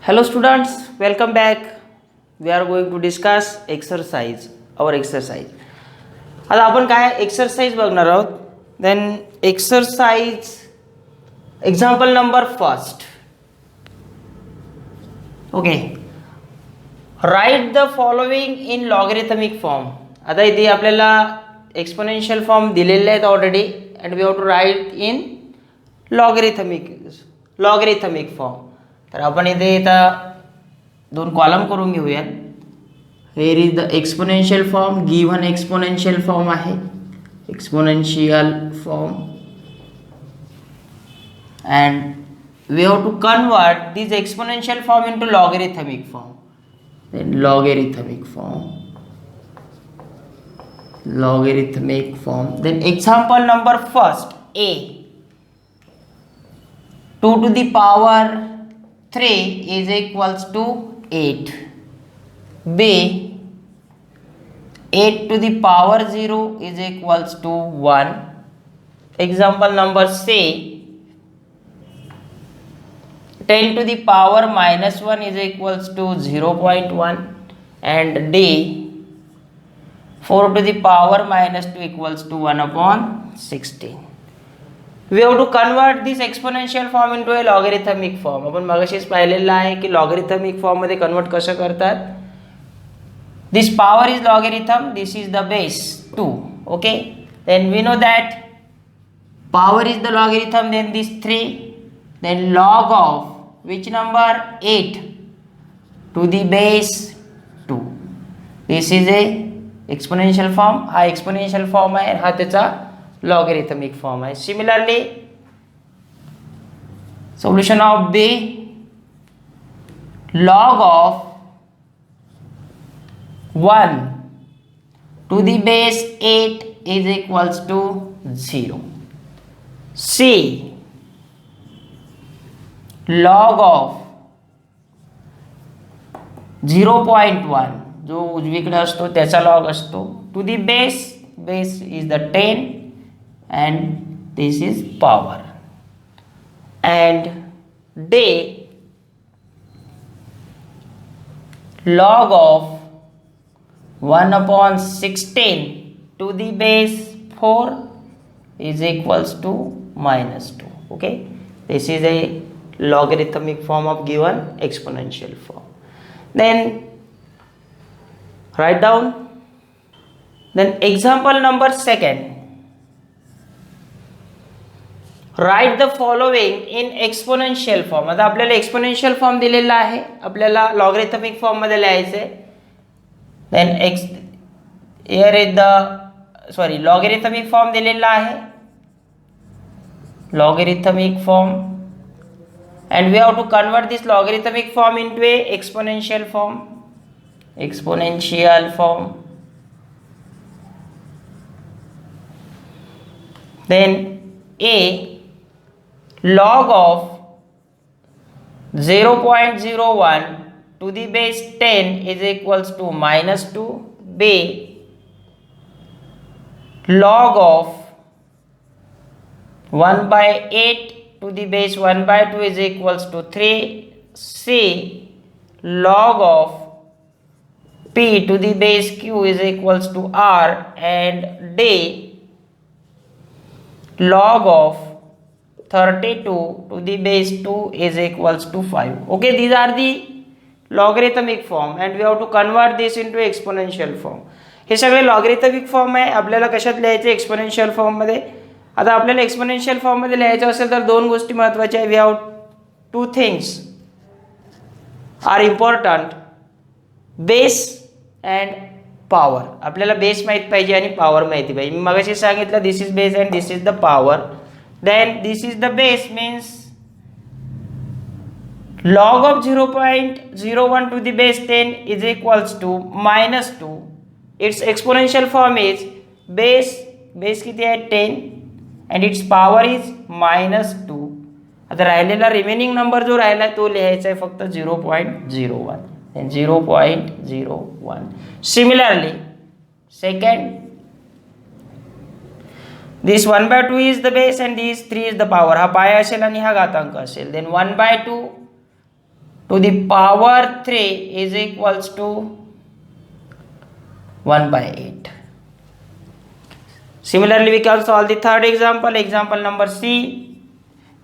Hello students, welcome back. We are going to discuss exercise, our exercise. आता आपण काय exercise बघणार आहोत. Then exercise example number first. Okay, write the following in logarithmic form. आता इथे आपल्याला exponential form दिलेले आहेत already and we have to write in logarithmic form. तर आपण इथे दोन कॉलम करून घेऊया. Here is the exponential form. Given exponential form आहे, exponential form, and we have to convert this exponential form into logarithmic form. Then logarithmic form. Then example number first, a 2 to the power 3 is equals to 8. b 8 to the power 0 is equals to 1. Example number c 10 to the power minus 1 is equals to 0.1, and d 4 to the power minus 2 equals to 1 upon 16. We have to convert this exponential form into a logarithmic form. आपण मगाशीच पाहिलेलं आहे की logarithmic form मध्ये convert कसं करतात. This power is logarithm, this is the base 2. Okay, then we know that power is the logarithm, then this 3, then log of which number 8 to the base 2. This is a exponential form. हा exponential form आहे, हा त्याचा logarithmic form आहे. Similarly, solution of b log of 1 to the base 8 is equals to 0. c log of 0.1 जो उजवीकडे असतो त्याचा log असतो to the base is the 10 and this is power, and d log of 1 upon 16 to the base 4 is equals to minus 2. Okay, this is a logarithmic form of given exponential form. Then write down. Then example number second, write the following in exponential form. आता आपल्याला exponential form दिलेला आहे, आपल्याला logarithmic form मध्ये लिहायचे. Then here is the logarithmic form दिलेला आहे, logarithmic form, and we have to convert this logarithmic form into a exponential form. Then a log of 0.01 to the base 10 is equals to minus 2. b log of 1 by 8 to the base 1 by 2 is equals to 3. c log of p to the base q is equals to r, and d log of 32 to the base 2 is equals to 5. Okay, these are the logarithmic form and we have to convert this into exponential form. हे सगळे logarithmic form आहे. आपल्याला कशात लिहायचे? Exponential form मध्ये. आता आपल्याला exponential form मध्ये लिहायचं असेल तर दोन गोष्टी महत्त्वाच्या आहेत. We have two things are important, base and power. आपल्याला बेस माहीत पाहिजे आणि पॉवर माहिती पाहिजे. मी मगाशी सांगितलं this is base and this is the power. Then this is the base means log of 0.01 to the base 10 is equals to minus 2. Its exponential form is base किती आहे 10 and its power is minus 2. आता राहिलेला remaining number जो राहिला तो लिहायचा आहे फक्त 0.01 and 0.01. Similarly, second, this 1 by 2 is the base and this 3 is the power. हा पाय असेल आणि हा घातांक असेल. Then 1 by 2 to the power 3 is equals to 1/8. Similarly, we can solve the third example, example number C.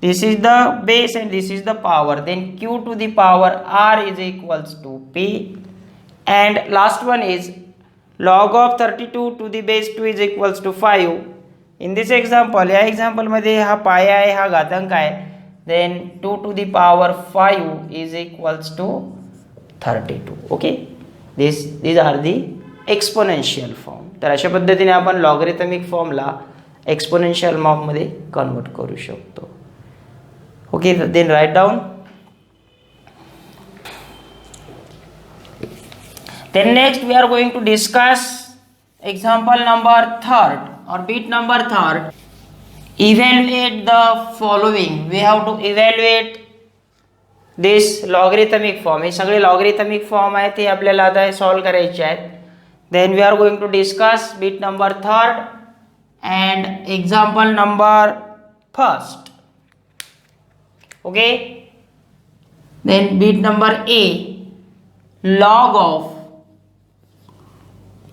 This is the base and this is the power. Then Q to the power R is equals to P. And last one is log of 32 to the base 2 is equals to 5. In this example, या example मध्ये हा पाया आहे, हा घातांक आहे. Then 2 to the power 5 is equals to 32. Okay, these are the exponential form. तर अशा पद्धतीने आपण लॉगरिथमिक फॉर्मला एक्सपोनेन्शियल फॉर्ममध्ये कन्वर्ट करू शकतो. Okay, then write down. Then next we are going to discuss example number 3rd or bit number 3rd. Evaluate the following. We have to evaluate this logarithmic form. हे सगळे logarithmic form आहेत, ते आपल्याला आता solve करायचे आहेत. Then we are going to discuss bit number 3rd and example number 1st. Okay. Then bit number A, log of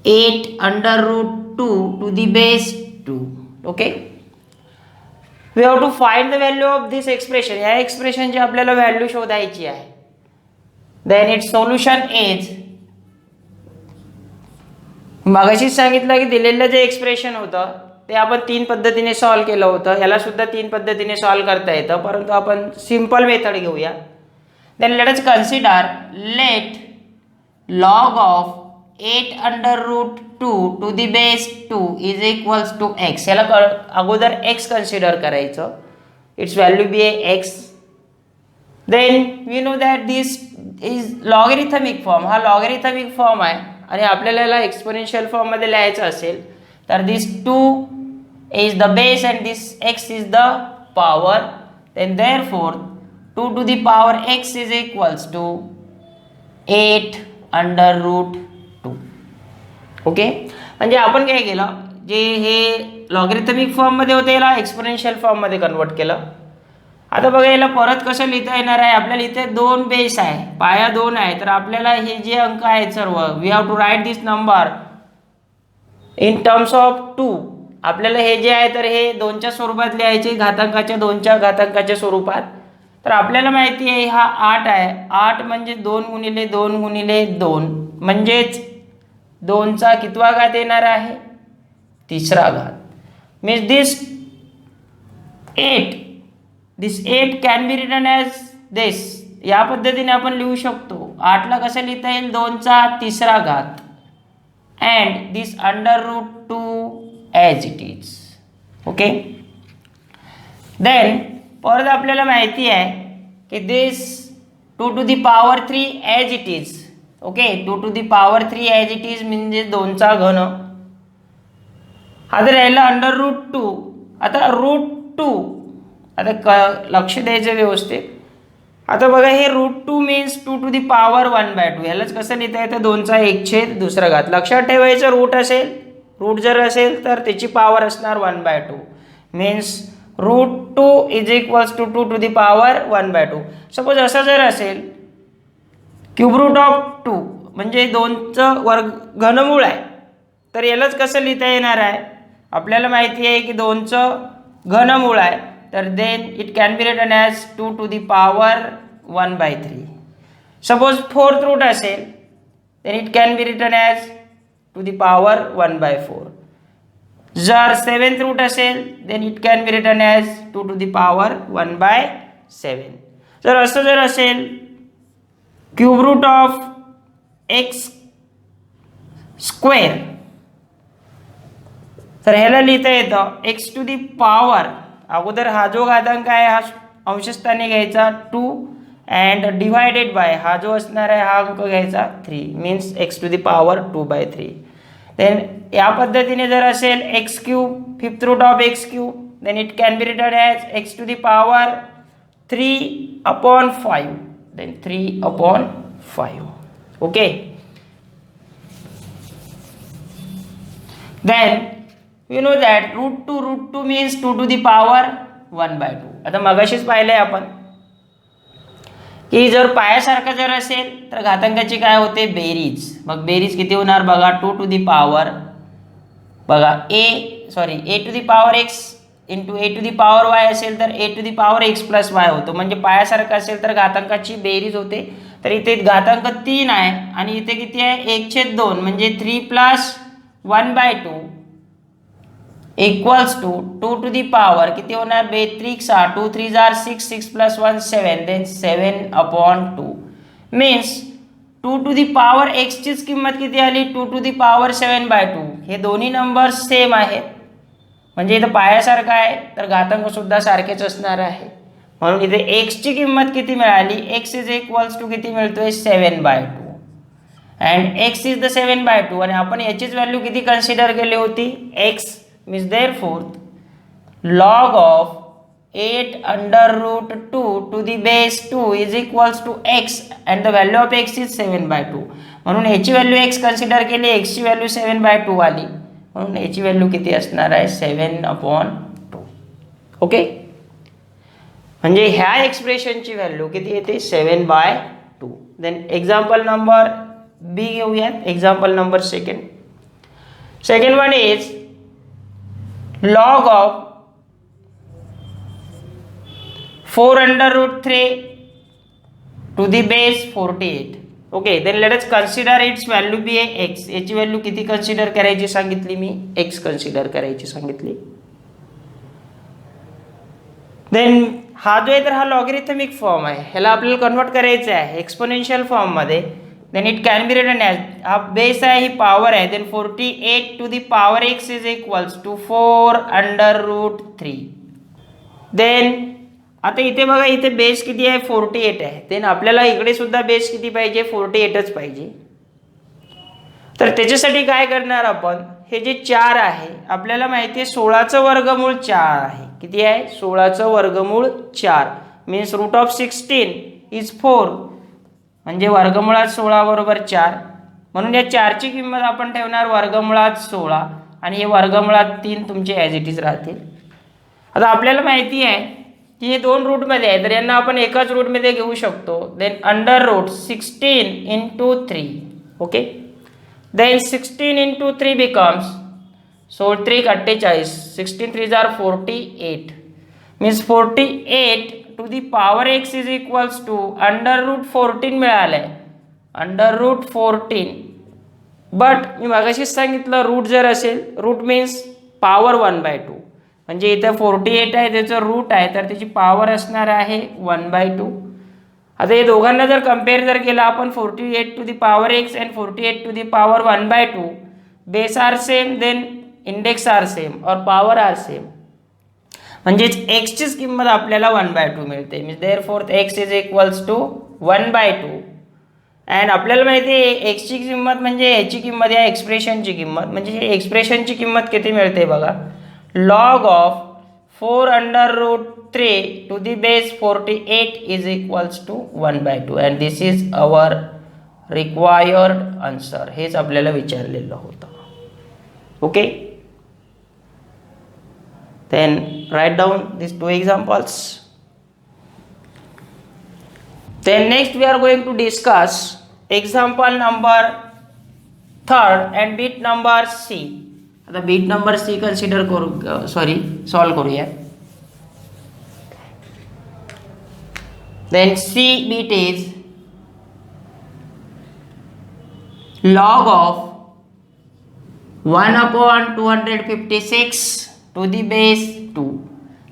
8 under root 2 to the base 2. Okay. We have to find the value of this expression. या expression ची आपल्याला value शोधायची आहे. Then its solution is, मगाशीच सांगितलं की दिलेलं जे एक्सप्रेशन होतं ते आपण 3 पद्धतीने सॉल्व केलं होतं. याला सुद्धा 3 पद्धतीने सॉल्व करता येतं, परंतु आपण सिंपल मेथड घेऊया. Then let us consider let log of 8 under root 2 to the base 2 is equals to x. याला अगोदर x कन्सिडर करायचं. इट्स व्हॅल्यू बी आहे x. Then we know that this is logarithmic form. हा logarithmic form आहे आणि आपल्याला याला exponential form मध्ये लिहायचं असेल तर दिस 2 is the base and this x is the power. Then therefore 2 to the power x is equals to 8 under root 2. Okay, म्हणजे आपण काय केलं, जे हे लॉगरिथमिक फॉर्म मध्ये होते याला एक्सपोनेन्शियल फॉर्म मध्ये कन्वर्ट केलं. आता बघा याला परत कसं लिहिता येणार आहे. आपल्याला इथे 2 बेस आहे, पाया 2 आहे, तर आपल्याला हे जे अंक आहेत सर्व we have to write this number in terms of 2. आपल्याला हे जे आहे तर हे 2च्या स्वरूपात लिहायचे, घातांकाच्या 2च्या घातांकाच्या स्वरूपात. तर आपल्याला माहिती आहे हा 8 आहे. 8 म्हणजे 2 गुणिले 2 गुणिले 2 म्हणजेच 2चा कितवा घात येणार आहे, 3रा घात. Means this 8 can be written as this. या पद्धतीने आपण लिहू शकतो. 8ला कसं लिहिता येईल, 2चा 3रा घात and this under root 2 as it is. Okay, then परत आपल्याला माहिती आहे की this 2 to the power 3 as it is. Okay, 2 to the power 3 as it is म्हणजे 2चा घन. आता राहिला अंडर रूट 2. आता रूट 2 आता लक्ष द्यायचं व्यवस्थित. आता बघा हे route 2 means 2 to the power 1/2. यालाच कसं लिहिता येतं, 2चा 1/2 घात. लक्षात ठेवायचं रूट असेल, रूट जर असेल तर त्याची पॉवर असणार 1/2. Means root 2 is equals to 2 to the power 1/2. Suppose असं जर असेल क्यूब रूट ऑफ 2 म्हणजे 2चं वर्ग घनमूळ आहे, तर यालाच कसं लिहिता येणार आहे. आपल्याला माहिती आहे की 2चं घनमूळ आहे, तर then it can be written as 2 to the power 1/3. Suppose 4th root असेल then it can be written as to the power 1/4. जर 7th रूट असेल then it can be written as 2 to the power 1/7. जर असं जर असेल cube root of x square, तर ह्याला लिहिता येतं x to the power, अगोदर हा जो घातांक आहे हा अंशस्थानी घ्यायचा 2 अँड डिवायडेड बाय हा जो असणार आहे हा अंक घ्यायचा 3. Means x to the power 2/3. Then या पद्धतीने जर असेल x cube 5th root of x cube then it can be written as x to the power 3/5. Then 3/5. Okay, then we know that root 2 means 2 to the power 1/2. आता मगाशीच पाहिलंय आपण की जर पायासारखा जर असेल तर घातांकाची काय होते बेरीज. मग बेरीज किती होणार बघा 2 टू दी पॉवर बघा a to the power x into a to the power y असेल तर a to the power x plus y होतो. म्हणजे पायासारखं असेल तर घातांकाची बेरीज होते. तर इथे घातांक 3 आहे आणि इथे किती आहे 1/2 म्हणजे 3 plus 1/2 equals to 2 to the power किती होणार बेत्रिक 6 2 3 जार 6 6 plus 1 7 then 7/2 means 2 to the power x चीच किंमत किती आली 2 टू दी पॉवर 7/2. हे दोन्ही नंबर सेम आहेत म्हणजे इथं पायासारखं आहे तर घातांक सुद्धा सारखेच असणार आहे. म्हणून इथे एक्स ची किंमत किती मिळाली एक्स इज इक्वल्स टू किती मिळतोय 7/2 अँड एक्स इज द 7/2 आणि आपण याचीच व्हॅल्यू किती कन्सिडर केली होती x means therefore log of 8 under root 2 to the base 2 is equals to x and the value of x is 7/2. म्हणून याची व्हॅल्यू x कन्सिडर केली x ची व्हॅल्यू 7/2 आली म्हणून याची व्हॅल्यू किती असणार आहे 7/2. ओके म्हणजे ह्या एक्सप्रेशनची व्हॅल्यू किती येते 7/2. देन एक्झाम्पल नंबर बी घेऊयात. Example number second one is log of 4 under root 3 to the base 48. Okay, then let us consider its value be x. याची व्हॅल्यू किती कन्सिडर करायची सांगितली मी x कन्सिडर करायची सांगितली. देन हा जो आहे तर हा लॉगरिथमिक फॉर्म आहे ह्याला आपल्याला कन्वर्ट करायचं आहे एक्सपोनेन्शियल फॉर्म मध्ये. Then it can be written as हा बेस आहे ही पॉवर आहे then 48 to the power x is equals to 4 under root 3. Then आता इथे बघा इथे बेस किती आहे 48 आहे देन आपल्याला इकडे सुद्धा बेस किती पाहिजे 48च पाहिजे. तर त्याच्यासाठी काय करणार आपण हे जे 4 आहे आपल्याला माहिती आहे 16चं वर्गमूळ 4 आहे. किती आहे 16चं वर्गमूळ 4 मीन्स रूट ऑफ 16 इज 4 म्हणजे वर्गमुळात 16 बरोबर 4 म्हणून या 4ची किंमत आपण ठेवणार वर्गमुळात 16 आणि हे वर्गमुळात 3 तुमचे ॲज इट इज राहतील. आता आपल्याला माहिती आहे की हे 2 रूटमध्ये आहे तर यांना आपण एकाच रूटमध्ये घेऊ शकतो. Then under root 16 into 3. Okay then 16 into 3 becomes 16 3 48 16 3 जार 48 means 48 to the power x is equals to under root 14 मिळालंय अंडर रूट 14. बट मी मागाशीच सांगितलं रूट जर असेल रूट मीन्स पॉवर 1/2 म्हणजे इथं 48 आहे त्याचं रूट आहे तर त्याची पॉवर असणार आहे 1/2. आता हे दोघांना जर कम्पेअर जर केलं आपण 48 to the power x and 48 to the power 1/2 base are same then index are same और पॉवर आर सेम म्हणजेच एक्सचीच किंमत आपल्याला 1/2 मिळते. Means therefore x is equals to 1/2 and आपल्याला माहिती आहे एक्सची किंमत म्हणजे याची किंमत या एक्सप्रेशनची किंमत म्हणजे एक्सप्रेशनची किंमत किती मिळते बघा log of 4 under root 3 to the base 48 is equals to 1/2 and this is our required answer. हेच आपल्याला विचारलेलं होतं. Okay then write down these 2 examples. Then next we are going to discuss example number 3rd and bit number C. आता bit number C consider करू solve करूया. Then C bit is log of 1/256 to the base 2.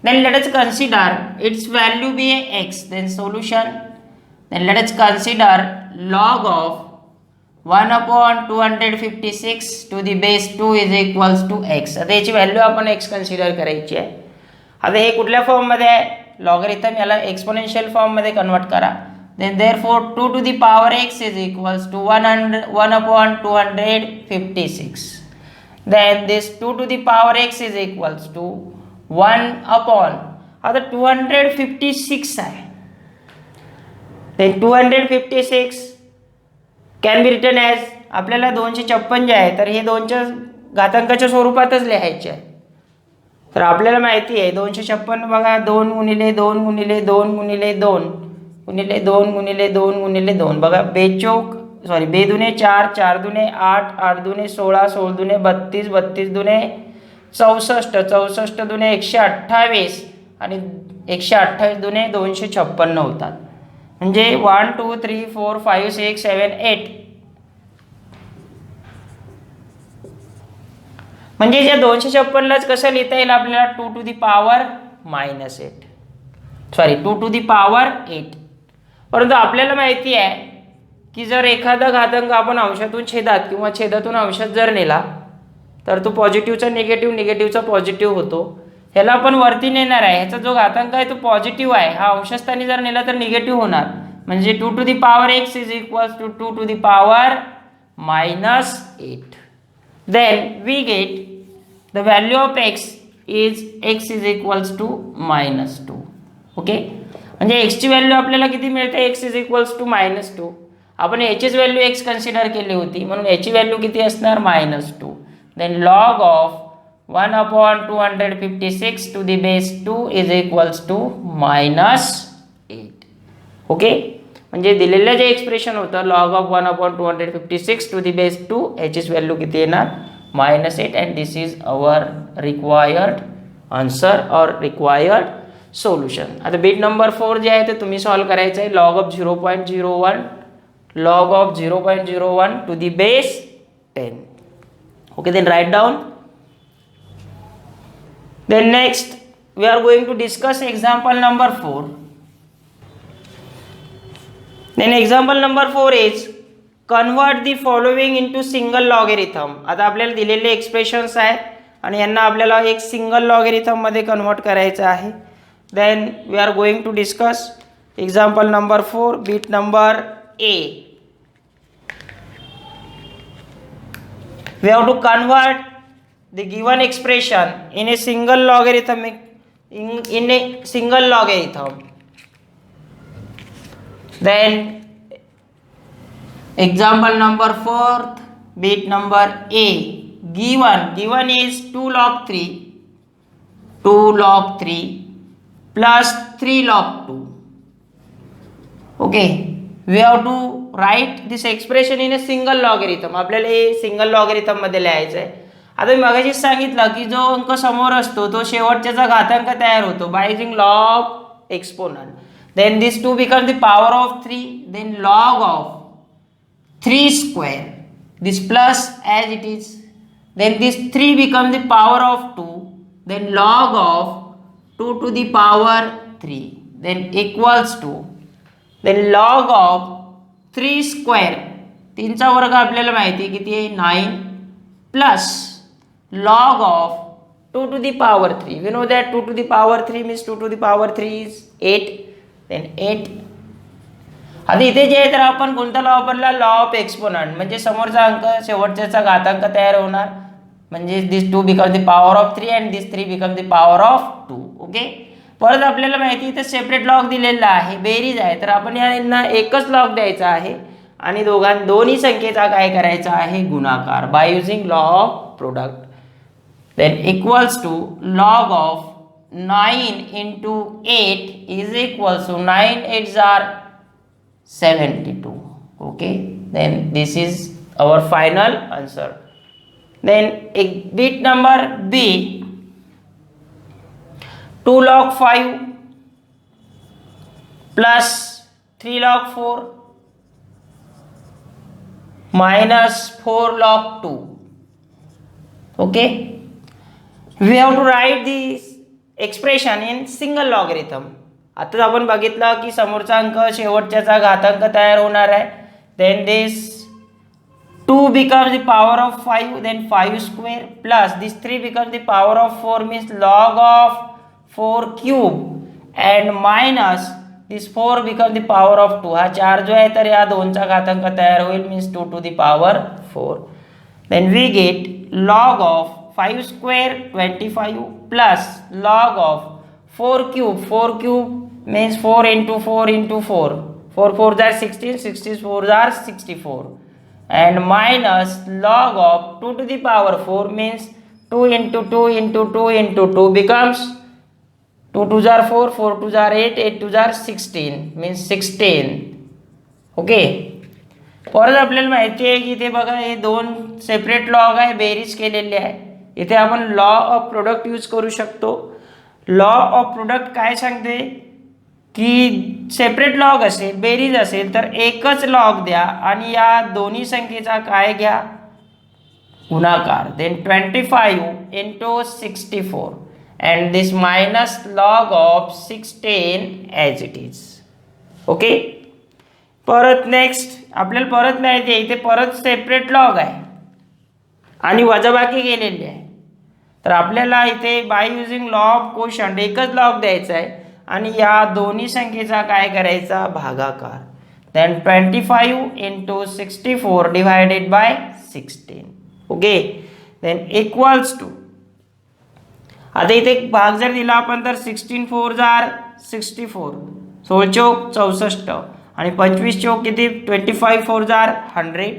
Then let us consider its value be x. Then solution. Then let us consider log of 1/256 to the base 2 is equals to x. आता याची value आपण x consider करायची आहे. आता हे कुठल्या फॉर्ममध्ये आहे लॉगरिथम याला एक्सपोनेन्शियल फॉर्ममध्ये कन्वर्ट करा. Then therefore 2 to the power x is equals to 1/256. Then this 2 to the power x is equals to 1/, आता 256 आहे. Then 256 can be written as आपल्याला 256 जे आहे तर हे 2च्या घातांकाच्या स्वरूपातच लिहायचे आहे. तर आपल्याला माहिती आहे 256 बघा 2 गुणिले 2 गुणिले 2 गुणिले 2 गुणिले 2 गुणिले 2 गुणिले 2. बघा बे दुने 4, 4 दुने 8, 8 दुने 16, 16 दुने 32, 32 दुने 64, 64 दुने 128 आणि 128 दुने 256 होतात. म्हणजे 1 2 3 4 5 6 7 8. म्हणजे या 256लाच कसं लिहिता येईल आपल्याला 2 to the power -8, sorry 2 to the power 8. परंतु आपल्याला माहिती आहे की जर एखादा घातांक आपण अंशातून छेदात किंवा छेदातून अंशात जर नेला तर तो पॉझिटिव्हचा निगेटिव्ह, निगेटिव्हचा पॉझिटिव्ह होतो. ह्याला आपण वरती नेणार आहे, ह्याचा जो घातांक आहे तो पॉझिटिव्ह आहे, हा अंशस्थानी जर नेला तर निगेटिव्ह होणार. म्हणजे 2 to the power x is equals to 2 to the power -8. Then we get the value of x is equals to -2. Okay, म्हणजे x ची व्हॅल्यू आपल्याला किती मिळते, x is equals to -2. आपण याचीच व्हॅल्यू x कन्सिडर केली होती म्हणून याची व्हॅल्यू किती असणार, -2. Then log of 1/256 to the base 2 is equals to -8. Okay, म्हणजे दिलेलं जे एक्सप्रेशन होतं log of 1/256 to the base 2 याचीच व्हॅल्यू किती येणार, -8. And this is our required answer और रिक्वायर्ड सोल्युशन. आता बीट नंबर 4 जे आहे ते तुम्ही सॉल्व्ह करायचं आहे. log of 0.01 log of 0.01 to the base 10. Okay, then write down. Then next we are going to discuss example number 4. Then example number 4 is convert the following into single logarithm. आता आपल्याला दिलेले expressions आहेत आणि यांना आपल्याला एक single logarithm मध्ये convert करायचं आहे. Then we are going to discuss example number 4, bit number A. We have to convert the given expression in a single logarithm in a single logarithm. Then example number 4, bit number A. Given is 2 log 3 plus 3 log 2. Okay, we have to write this expression in a single logarithm. आपल्याला हे single logarithm मध्ये लिहायचं आहे. आता मी मगाशीच सांगितलं की जो अंक समोर असतो तो शेवटच्याचा घातांक तयार होतो by using law of exponent. Then this 2 become the power of 3, then log of 3 square, this plus as it is, then this 3 become the power of 2, then log of 2 to the power 3, then equals to, then log of 3 square, 3 चा वर्ग आपल्याला माहिती आहे किती आहे, 9, plus log of 2 to the power 3. We know that 2 to the power 3 means 2 to the power 3 is 8, then 8. आता इथे जे आहे तर आपण कोणता लॉ वापरला, लॉ ऑफ एक्सपोनंट. म्हणजे समोरचा अंक शेवटच्याचा घातांक तयार होणार, म्हणजे दिस 2 become the power of 3 and this 3 become the power of 2. Okay, परत आपल्याला माहिती इथे सेपरेट लॉग दिलेला आहे, बेरीज आहे, तर आपण यांना एकच लॉग द्यायचा आहे आणि दोन्ही संख्येचा काय करायचा आहे, गुणाकार by using law of product. Then equals to log of 9 into 8 is equals to 9 8s are 72. Okay, then this is our final answer. Then bit number B, 2 log 5 plus 3 log 4 minus 4 log 2. Okay, we have to write this expression in single logarithm. आता आपण बघितलं की समोरचा अंक शेवटच्याचा घातांक तयार होणार आहे. Then this 2 becomes the power of 5, then 5 square plus this 3 becomes the power of 4 means log of 4 cube and minus this 4 becomes the power of 2. हा 4 जो आहे तर या 2 चा घातांक तयार होईल means 2 to the power 4. Then we get log of 5 square 25 plus log of 4 cube. 4 cube means 4 into 4 into 4. 4 4s are 16, 64s are 64. And minus log of 2 to the power 4 means 2 into 2 into 2 into 2 becomes 2 2 jar 4, 4 2 jar 8, 8 2 jar 16 means 16. Okay. परत आपल्याला माहिती आहे की इथे बघा हे दोन separate log आहे, बेरीज केलेली आहे. इथे आपण लॉ ऑफ प्रोडक्ट यूज करू शकतो. लॉ ऑफ प्रोडक्ट काय सांगते की सेपरेट लॉग असेल, बेरीज असेल तर एकच लॉग द्या आणि या दोन्ही संख्येचा काय घ्या, गुणाकार. Then 25 into 64 and this minus log of 16 as it is. Okay. परत नेक्स्ट आपल्याला परत माहिती आहे इथे परत सेपरेट लॉग आहे आणि वजाबाकी केलेली आहे. तर आपल्याला इथे by using law of quotient एकच लॉग द्यायचा आहे आणि या दोन्ही संख्येचा काय करायचा, भागाकार. Then 25 into 64 divided by 16. Okay. Then equals to, आता इथे भाग जर दिला आपण तर 16 4 जार 64, 16 चौक 64 आणि 25 चौक किती, 25 4 जार 100.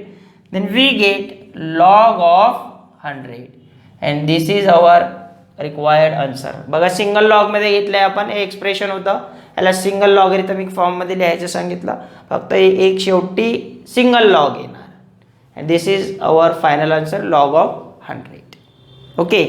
Then we get log of 100 and this is our required answer. बघा सिंगल लॉगमध्ये घेतलंय आपण, हे एक्सप्रेशन होतं, याला सिंगल लॉगरिथमिक फॉर्ममध्ये लिहायचं सांगितलं. फक्त एक शेवटी सिंगल लॉग येणार. And this is our final answer, log of 100. Okay.